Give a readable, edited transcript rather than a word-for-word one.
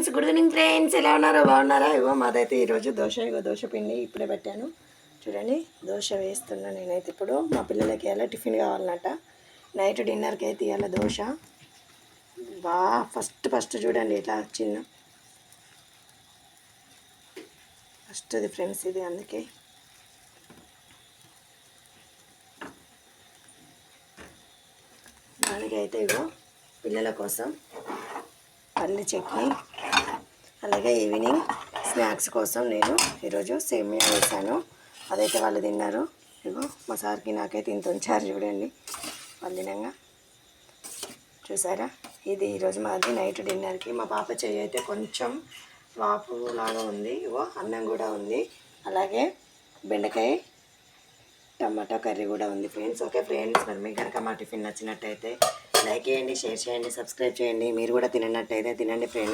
Good evening friends, ఎలా ఉన్నారో బాగున్నారా? ఇగో మాదైతే ఈరోజు దోశ పిండి ఇప్పుడే పెట్టాను. చూడండి, దోశ వేస్తున్నా నేనైతే. ఇప్పుడు మా పిల్లలకి ఇలా టిఫిన్ కావాలన్నట. నైట్ డిన్నర్కి అయితే ఇవాళ దోశ. ఫస్ట్ చూడండి ఇట్లా వచ్చింది. ఫస్ట్ది ఫ్రెండ్స్ ఇది, అందుకే దానికైతే ఇగో పిల్లల కోసం పల్లి చట్నీ, అలాగే ఈవినింగ్ స్నాక్స్ కోసం నేను ఈరోజు సేమియా వేసాను. అదైతే వాళ్ళు తిన్నారు. ఇగో మా సార్కి నాకైతే ఇంత ఉంచారు చూడండి పల్లినంగా. చూసారా, ఇది ఈరోజు మాది నైట్ డిన్నర్కి. మా పాప చెయ్యి అయితే కొంచెం వాపు లాగా ఉంది. ఇగో అన్నం కూడా ఉంది, అలాగే బెండకాయ టమాటా కర్రీ కూడా ఉంది ఫ్రెండ్స్. ఓకే ఫ్రెండ్స్, మరి మీకు కనుక మా టిఫిన్ నచ్చినట్టయితే లైక్ చేయండి, షేర్ చేయండి, సబ్స్క్రైబ్ చేయండి. మీరు కూడా తినట్టయితే తినండి ఫ్రెండ్స్.